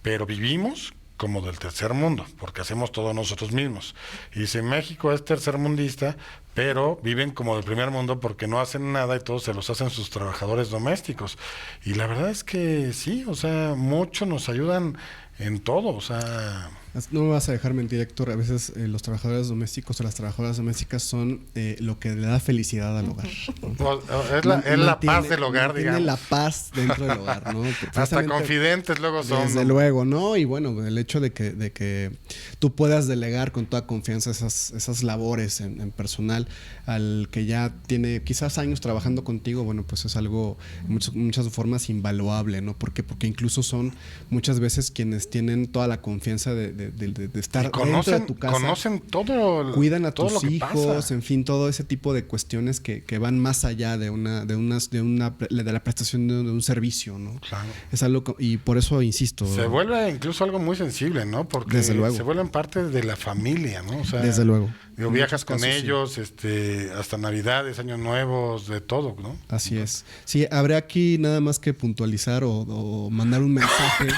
pero vivimos como del tercer mundo, porque hacemos todo nosotros mismos. Y dice, México es tercermundista, pero viven como del primer mundo porque no hacen nada y todos se los hacen sus trabajadores domésticos. Y la verdad es que sí, o sea, mucho nos ayudan en todo, o sea...
No me vas a dejar mentir, Héctor. A veces los trabajadores domésticos o las trabajadoras domésticas son lo que le da felicidad al hogar, ¿no?
Es la paz del hogar, digamos.
Tiene la paz dentro del hogar, ¿no?
Hasta confidentes luego son.
Desde luego, ¿no? Y bueno, el hecho de que tú puedas delegar con toda confianza esas labores en personal al que ya tiene quizás años trabajando contigo, bueno, pues es algo en muchas formas invaluable, ¿no? ¿Por qué? Porque incluso son muchas veces quienes tienen toda la confianza de estar dentro de tu casa.
Conocen todo.
Cuidan a
todo
tus
lo que
hijos,
pasa.
en fin, todo ese tipo de cuestiones que van más allá de la prestación de un servicio, ¿no?
Claro.
Es algo, y por eso insisto.
Se vuelve incluso algo muy sensible, ¿no? Porque
Desde luego.
se vuelven parte de la familia, ¿no? O sea,
desde luego.
Digo, viajas con ellos, hasta Navidades, Años Nuevos, de todo, ¿no?
Así es. Sí, habrá aquí nada más que puntualizar o mandar un mensaje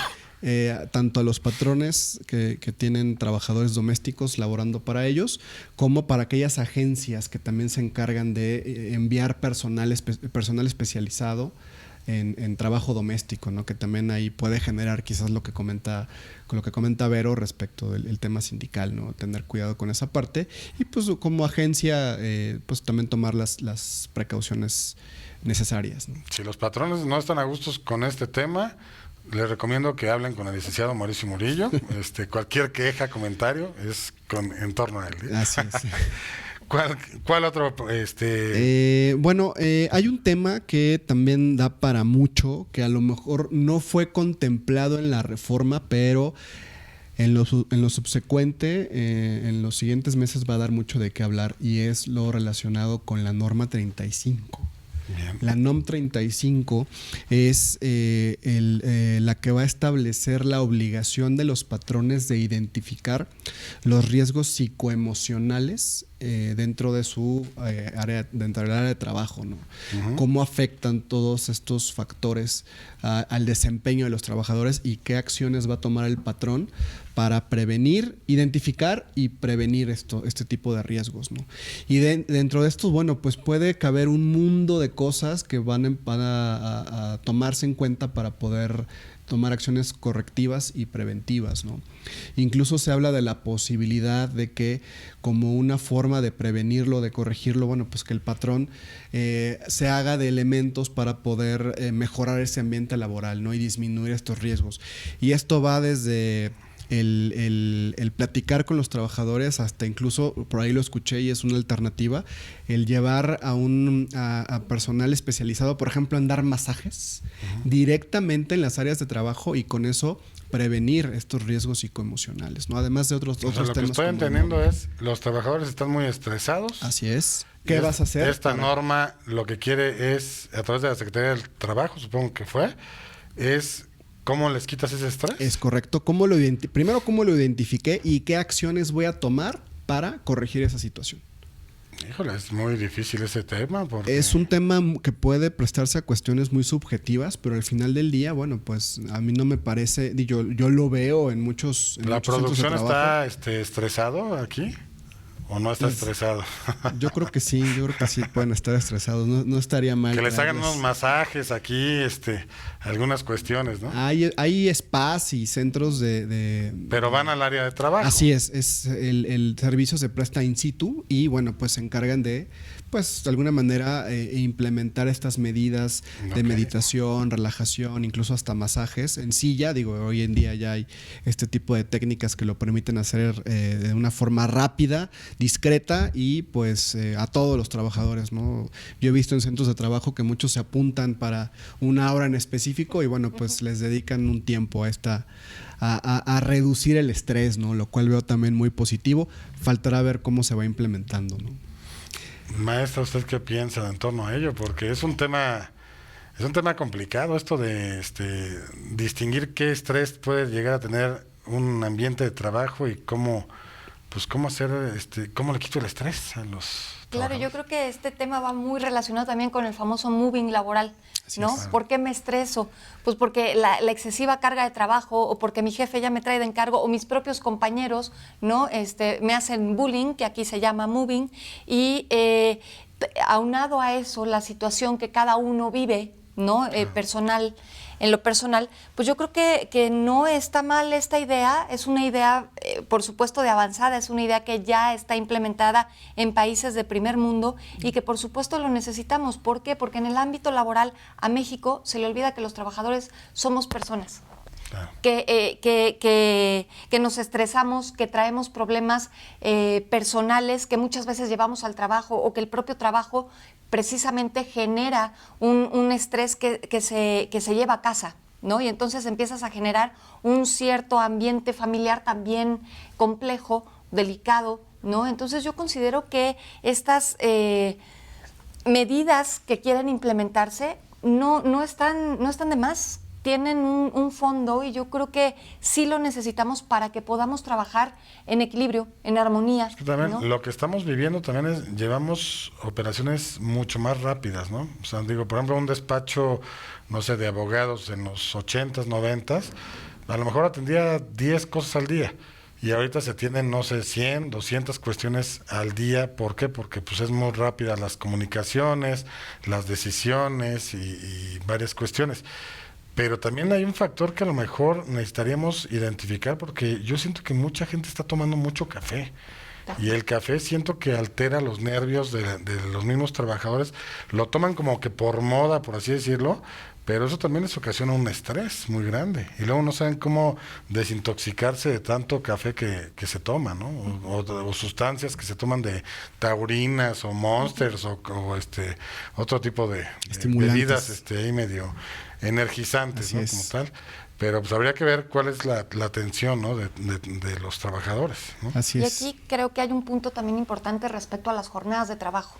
tanto a los patrones que tienen trabajadores domésticos laborando para ellos, como para aquellas agencias que también se encargan de enviar personal especializado en trabajo doméstico, ¿no? Que también ahí puede generar quizás lo que comenta Vero respecto del tema sindical, ¿no? Tener cuidado con esa parte y pues como agencia pues también tomar las precauciones necesarias, ¿no?
Si los patrones no están a gustos con este tema, les recomiendo que hablen con el licenciado Mauricio Murillo. Cualquier queja, comentario es en torno a él, ¿eh?
Así es.
¿Cuál otro?
Bueno, hay un tema que también da para mucho, que a lo mejor no fue contemplado en la reforma, pero en lo subsecuente, en los siguientes meses va a dar mucho de qué hablar, y es lo relacionado con la norma 35.
Bien.
La NOM 35 es la que va a establecer la obligación de los patrones de identificar los riesgos psicoemocionales dentro de su dentro del área de trabajo, ¿no? Uh-huh. Cómo afectan todos estos factores al desempeño de los trabajadores y qué acciones va a tomar el patrón para prevenir, identificar y prevenir este tipo de riesgos, ¿no? Y dentro de estos, bueno, pues puede caber un mundo de cosas que van a tomarse en cuenta para poder tomar acciones correctivas y preventivas, ¿no? Incluso se habla de la posibilidad de que, como una forma de prevenirlo, de corregirlo, bueno, pues que el patrón se haga de elementos para poder mejorar ese ambiente laboral, ¿no? Y disminuir estos riesgos. Y esto va desde el platicar con los trabajadores, hasta incluso, por ahí lo escuché y es una alternativa, el llevar a personal especializado, por ejemplo, en dar masajes directamente en las áreas de trabajo, y con eso prevenir estos riesgos psicoemocionales, ¿no? Además de otros temas.
Lo que estoy entendiendo es, los trabajadores están muy estresados.
Así es. ¿Qué vas a hacer?
Esta norma lo que quiere es, a través de la Secretaría del Trabajo, supongo que es ¿cómo les quitas ese estrés?
Es correcto. Primero, ¿cómo lo identifiqué y qué acciones voy a tomar para corregir esa situación?
Híjole, es muy difícil ese tema. Porque...
Es un tema que puede prestarse a cuestiones muy subjetivas, pero al final del día, bueno, pues a mí no me parece, yo lo veo en muchos
¿La
muchos centros de
producción
trabajo.
está estresado aquí? ¿O no está estresado?
Yo creo que sí, pueden estar estresados, no estaría mal.
Que les hagan
darles-
unos masajes aquí, algunas cuestiones, ¿no?
Hay spas y centros
Pero van al área de trabajo.
Así es el servicio se presta in situ y bueno, pues se encargan de, pues de alguna manera implementar estas medidas de
Ok.
meditación, relajación, incluso hasta masajes en silla. Digo, hoy en día ya hay este tipo de técnicas que lo permiten hacer de una forma rápida, discreta y pues a todos los trabajadores, ¿no? Yo he visto en centros de trabajo que muchos se apuntan para una hora en específico y bueno, pues les dedican un tiempo a esta a reducir el estrés, ¿no? Lo cual veo también muy positivo. Faltará ver cómo se va implementando, ¿no?
Maestra, ¿usted qué piensa en torno a ello? Porque es un tema complicado esto de distinguir qué estrés puede llegar a tener un ambiente de trabajo y cómo hacer, cómo le quito el estrés a los
Claro, yo
trabajadores.
creo que este tema va muy relacionado también con el famoso moving laboral,
Así
¿no?
es.
¿Por qué me estreso? Pues porque la excesiva carga de trabajo o porque mi jefe ya me trae de encargo o mis propios compañeros, ¿no? Me hacen bullying, que aquí se llama moving, y aunado a eso, la situación que cada uno vive, ¿no? Personal, en lo personal, pues yo creo que no está mal esta idea, es una idea, por supuesto, de avanzada, es una idea que ya está implementada en países de primer mundo y que por supuesto lo necesitamos. ¿Por qué? Porque en el ámbito laboral a México se le olvida que los trabajadores somos personas.
Claro.
Que nos estresamos, que traemos problemas personales que muchas veces llevamos al trabajo o que el propio trabajo precisamente genera un estrés que se lleva a casa, ¿no? Y entonces empiezas a generar un cierto ambiente familiar también complejo, delicado, ¿no? Entonces yo considero que estas medidas que quieren implementarse no están de más, tienen un fondo y yo creo que sí lo necesitamos para que podamos trabajar en equilibrio, en armonía.
Es que también
¿no?
lo que estamos viviendo también es, llevamos operaciones mucho más rápidas, ¿no? O sea, digo, por ejemplo, un despacho, no sé, de abogados en los 80s, 90s, a lo mejor atendía 10 cosas al día. Y ahorita se tienen, no sé, 100, 200 cuestiones al día. ¿Por qué? Porque pues es muy rápida las comunicaciones, las decisiones y varias cuestiones. Pero también hay un factor que a lo mejor necesitaríamos identificar, porque yo siento que mucha gente está tomando mucho café. Y el café siento que altera los nervios de los mismos trabajadores. Lo toman como que por moda, por así decirlo, pero eso también les ocasiona un estrés muy grande. Y luego no saben cómo desintoxicarse de tanto café que se toma, ¿no? O sustancias que se toman de taurinas o monsters o otro tipo de
Estimulantes.
bebidas ahí medio energizantes,
Así
¿no?
es.
Como tal. Pero pues habría que ver cuál es la atención, ¿no? de los trabajadores, ¿no?
Así
Y
es.
aquí creo que hay un punto también importante respecto a las jornadas de trabajo.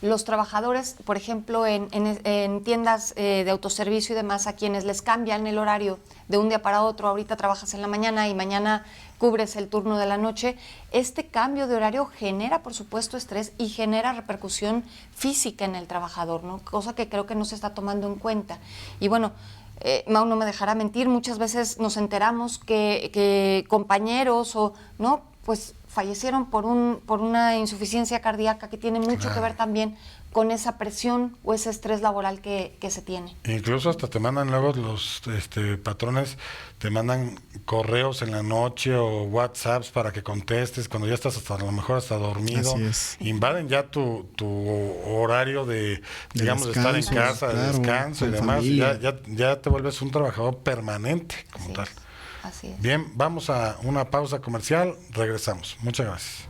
Los trabajadores, por ejemplo, en tiendas de autoservicio y demás, a quienes les cambian el horario de un día para otro, ahorita trabajas en la mañana y mañana cubres el turno de la noche, este cambio de horario genera, por supuesto, estrés y genera repercusión física en el trabajador, ¿no? Cosa que creo que no se está tomando en cuenta. Y bueno, Mau no me dejará mentir, muchas veces nos enteramos que compañeros o, ¿no? Pues fallecieron por una insuficiencia cardíaca que tiene mucho que ver también con esa presión o ese estrés laboral que se tiene.
Incluso hasta te mandan luego los patrones, te mandan correos en la noche o WhatsApps para que contestes cuando ya estás hasta a lo mejor hasta dormido.
Así es.
Invaden ya tu horario de digamos, de estar en
descanso,
casa, de
claro,
descanso y
con
demás.
familia.
Ya te vuelves un trabajador permanente como tal.
Así es.
Bien, vamos a una pausa comercial, regresamos. Muchas gracias.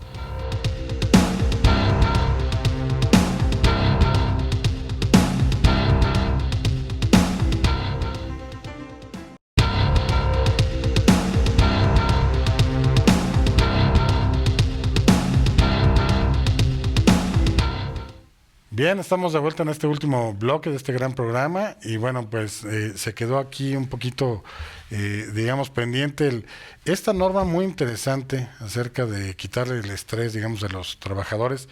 Bien, estamos de vuelta en este último bloque de este gran programa y bueno, pues se quedó aquí un poquito, digamos, pendiente esta norma muy interesante acerca de quitarle el estrés, digamos, de los trabajadores.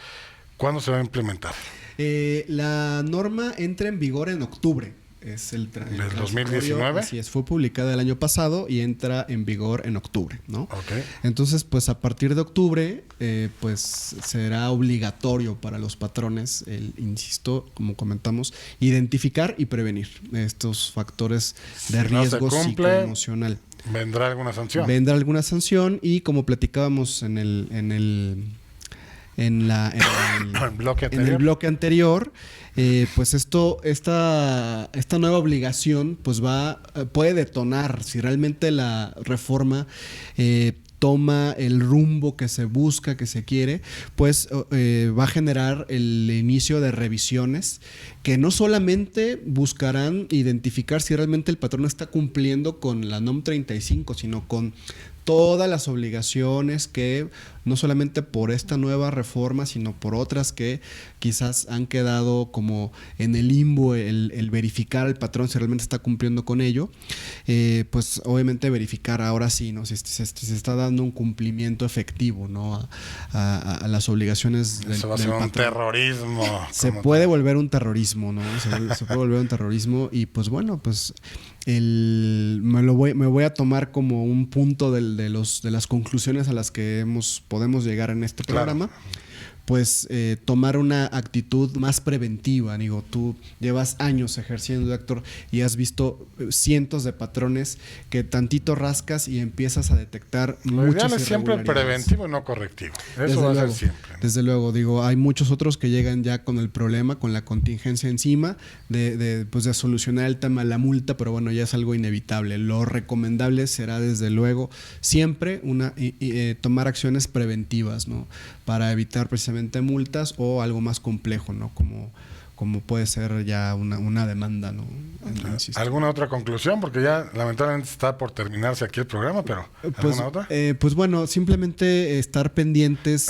¿Cuándo se va a implementar?
La norma entra en vigor en octubre. Es el
¿Del 2019?
Así es, fue publicada el año pasado y entra en vigor en octubre, ¿no?
Okay.
Entonces, pues a partir de octubre, pues será obligatorio para los patrones, insisto, como comentamos, identificar y prevenir estos factores de riesgo psicoemocional.
¿Vendrá alguna sanción?
Vendrá alguna sanción y como platicábamos en el bloque anterior, pues esta nueva obligación pues puede detonar si realmente la reforma toma el rumbo que se busca, que se quiere, pues va a generar el inicio de revisiones que no solamente buscarán identificar si realmente el patrón está cumpliendo con la NOM 35, sino con todas las obligaciones que no solamente por esta nueva reforma, sino por otras que quizás han quedado como en el limbo, el verificar al patrón si realmente está cumpliendo con ello, pues obviamente verificar ahora sí, ¿no? Si se está dando un cumplimiento efectivo, ¿no? a las obligaciones del patrón.
Eso va a ser un terrorismo.
Se puede volver un terrorismo, ¿no? Se puede volver un terrorismo y pues bueno, pues me voy a tomar como un punto de las conclusiones a las que podemos llegar en este programa. Pues tomar una actitud más preventiva. Digo, tú llevas años ejerciendo de actor y has visto cientos de patrones que tantito rascas y empiezas a detectar muchas irregularidades. Lo ideal es siempre
preventivo y no correctivo. Eso va a ser siempre.
Desde luego, digo, hay muchos otros que llegan ya con el problema, con la contingencia encima, de solucionar el tema de la multa, pero bueno, ya es algo inevitable. Lo recomendable será, desde luego, siempre tomar acciones preventivas, ¿no? Para evitar precisamente multas o algo más complejo, ¿no? Como puede ser ya una demanda, ¿no?
¿Alguna otra conclusión? Porque ya lamentablemente está por terminarse aquí el programa, pero ¿alguna otra?
Pues bueno, simplemente estar pendientes.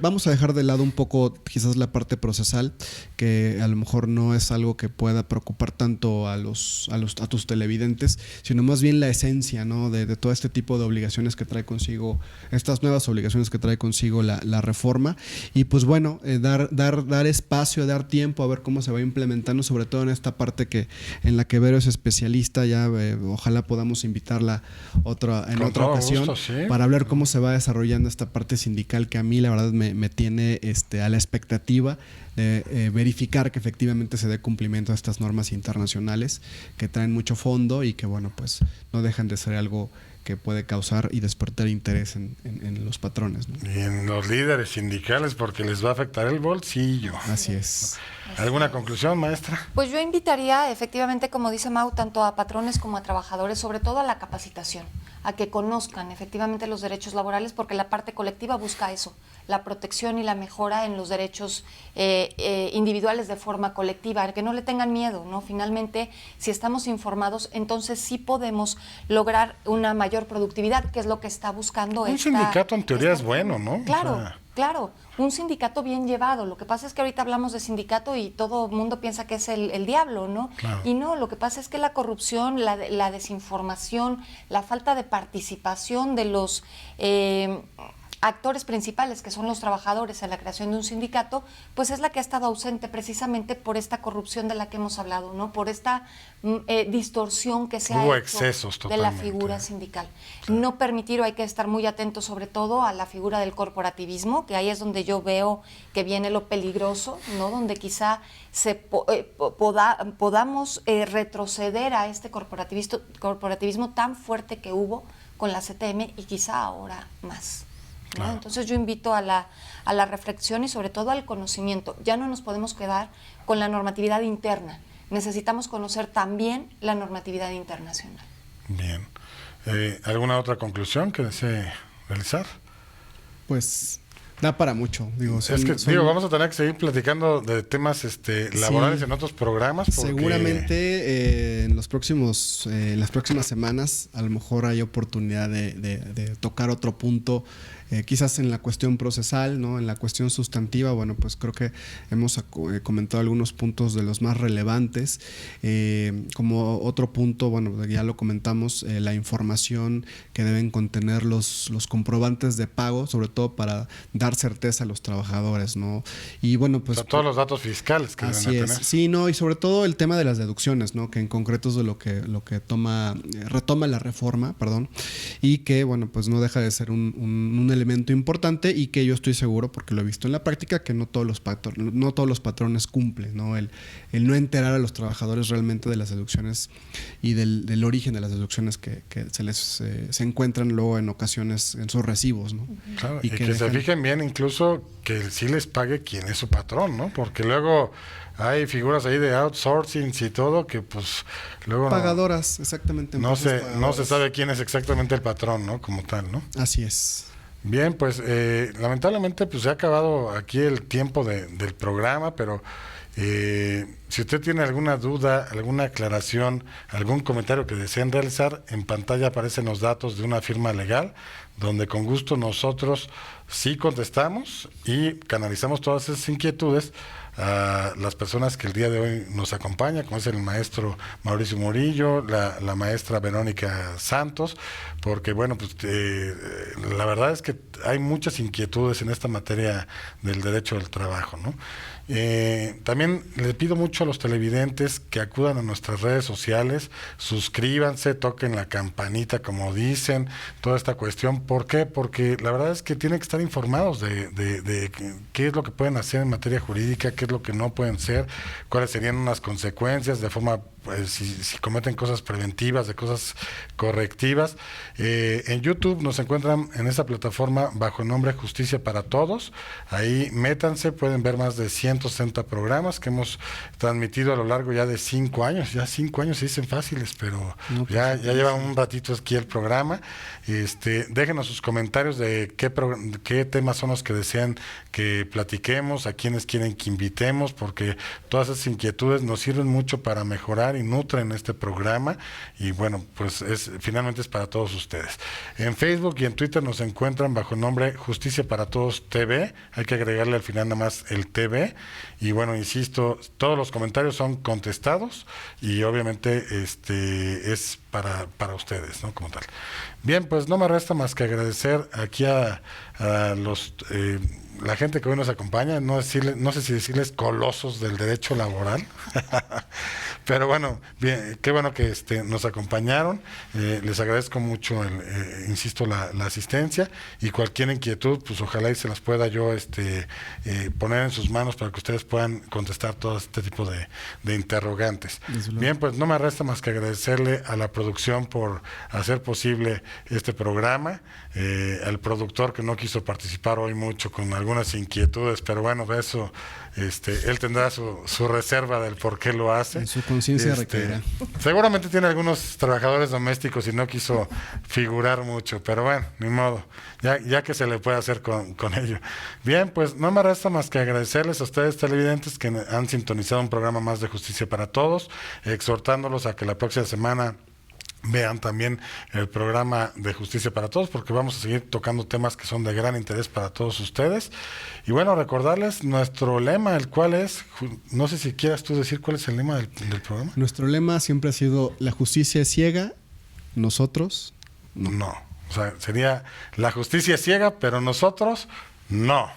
Vamos a dejar de lado un poco quizás la parte procesal, que a lo mejor no es algo que pueda preocupar tanto a tus televidentes, sino más bien la esencia, ¿no? de todo este tipo de obligaciones que trae consigo, estas nuevas obligaciones que trae consigo la reforma. Y pues bueno, dar espacio, dar tiempo a ver cómo se va implementando, sobre todo en esta parte en la que Vero es especialista. Ya ojalá podamos invitarla en otra ocasión,
gusto, sí,
para hablar cómo se va desarrollando esta parte sindical, que a mí la verdad me tiene a la expectativa de verificar que efectivamente se dé cumplimiento a estas normas internacionales que traen mucho fondo y que bueno, pues no dejan de ser algo que puede causar y despertar interés en los patrones, ¿no?
Y en los líderes sindicales, porque les va a afectar el bolsillo.
Así es.
¿Alguna conclusión, maestra?
Pues yo invitaría, efectivamente, como dice Mau, tanto a patrones como a trabajadores, sobre todo a la capacitación, a que conozcan efectivamente los derechos laborales, porque la parte colectiva busca eso, la protección y la mejora en los derechos individuales de forma colectiva, que no le tengan miedo, ¿no? Finalmente, si estamos informados, entonces sí podemos lograr una mayor productividad, que es lo que está buscando
un sindicato en teoría es bueno, ¿no?
Claro, claro, un sindicato bien llevado. Lo que pasa es que ahorita hablamos de sindicato y todo el mundo piensa que es el diablo, ¿no?
Claro.
Y no, lo que pasa es que la corrupción, la desinformación, la falta de participación de los actores principales, que son los trabajadores, en la creación de un sindicato, pues es la que ha estado ausente precisamente por esta corrupción de la que hemos hablado, ¿no? Por esta distorsión que se ha hecho de la figura sindical. Sí. No permitir, o hay que estar muy atentos sobre todo a la figura del corporativismo, que ahí es donde yo veo que viene lo peligroso, ¿no? Donde quizá podamos retroceder a este corporativismo tan fuerte que hubo con la CTM y quizá ahora más, ¿no? Claro. Entonces yo invito a la reflexión y sobre todo al conocimiento. Ya no nos podemos quedar con la normatividad interna. Necesitamos conocer también la normatividad internacional.
Bien. ¿Alguna otra conclusión que desee realizar?
Pues da para mucho.
Vamos a tener que seguir platicando de temas laborales en otros programas. Porque
seguramente en las próximas semanas a lo mejor hay oportunidad de tocar otro punto quizás en la cuestión procesal, ¿no? En la cuestión sustantiva, bueno, pues creo que hemos comentado algunos puntos de los más relevantes. Como otro punto, bueno, ya lo comentamos, la información que deben contener los comprobantes de pago, sobre todo para dar certeza a los trabajadores, ¿no? Y bueno, pues...
O sea, todos los datos fiscales que
así
deben
es.
tener.
Sí, no, y sobre todo el tema de las deducciones, ¿no? Que en concreto es de lo que retoma la reforma, perdón, y que, bueno, pues no deja de ser un elemento importante, y que yo estoy seguro, porque lo he visto en la práctica, que no todos los patrones cumplen, ¿no? El no enterar a los trabajadores realmente de las deducciones y del origen de las deducciones que se encuentran luego en ocasiones en sus recibos, ¿no?
Claro, y que se fijen bien incluso que sí les pague quien es su patrón, ¿no? Porque luego hay figuras ahí de outsourcing y todo que pues luego
pagadoras, exactamente.
No se sabe quién es exactamente el patrón, ¿no? Como tal, ¿no?
Así es.
Bien, pues lamentablemente pues se ha acabado aquí el tiempo del programa, pero si usted tiene alguna duda, alguna aclaración, algún comentario que deseen realizar, en pantalla aparecen los datos de una firma legal, donde con gusto nosotros sí contestamos y canalizamos todas esas inquietudes a las personas que el día de hoy nos acompañan, como es el maestro Mauricio Murillo, la maestra Verónica Santos, porque bueno, pues la verdad es que hay muchas inquietudes en esta materia del derecho del trabajo, ¿no? También les pido mucho a los televidentes que acudan a nuestras redes sociales, suscríbanse, toquen la campanita como dicen, toda esta cuestión. ¿Por qué? Porque la verdad es que tienen que estar informados de qué es lo que pueden hacer en materia jurídica, qué es lo que no pueden ser, cuáles serían unas consecuencias de forma, pues, si cometen cosas preventivas, de cosas correctivas. En YouTube nos encuentran en esa plataforma bajo el nombre Justicia para Todos. Ahí métanse, pueden ver más de 160 programas que hemos transmitido a lo largo ya de 5 años. Ya 5 años se dicen fáciles, pero no, ya lleva un ratito aquí el programa. Déjenos sus comentarios de qué temas son los que desean que platiquemos, a quienes quieren que invitemos, porque todas esas inquietudes nos sirven mucho para mejorar y nutren este programa, y bueno, pues finalmente es para todos ustedes. En Facebook y en Twitter nos encuentran bajo el nombre Justicia para Todos TV, hay que agregarle al final nada más el TV, y bueno, insisto, todos los comentarios son contestados y obviamente es para ustedes, ¿no? Como tal. Bien, pues no me resta más que agradecer aquí a la gente que hoy nos acompaña, no sé si decirles colosos del derecho laboral, pero bueno, bien, qué bueno que nos acompañaron, les agradezco mucho, insisto, la asistencia, y cualquier inquietud, pues ojalá y se las pueda yo poner en sus manos para que ustedes puedan contestar todo este tipo de interrogantes. Bien, pues no me resta más que agradecerle a la producción por hacer posible este programa, al productor que no quiso participar hoy mucho con algunas inquietudes, pero bueno, de eso él tendrá su reserva del por qué lo hace.
En su conciencia requerirá.
Seguramente tiene algunos trabajadores domésticos y no quiso figurar mucho, pero bueno, ni modo, ya que se le puede hacer con ello. Bien, pues no me resta más que agradecerles a ustedes televidentes que han sintonizado un programa más de Justicia para Todos, exhortándolos a que la próxima semana vean también el programa de Justicia para Todos, porque vamos a seguir tocando temas que son de gran interés para todos ustedes. Y bueno, recordarles nuestro lema, el cual es, no sé si quieras tú decir cuál es el lema del programa.
Nuestro lema siempre ha sido: la justicia es ciega, nosotros
no. O sea, sería: la justicia es ciega, pero nosotros no.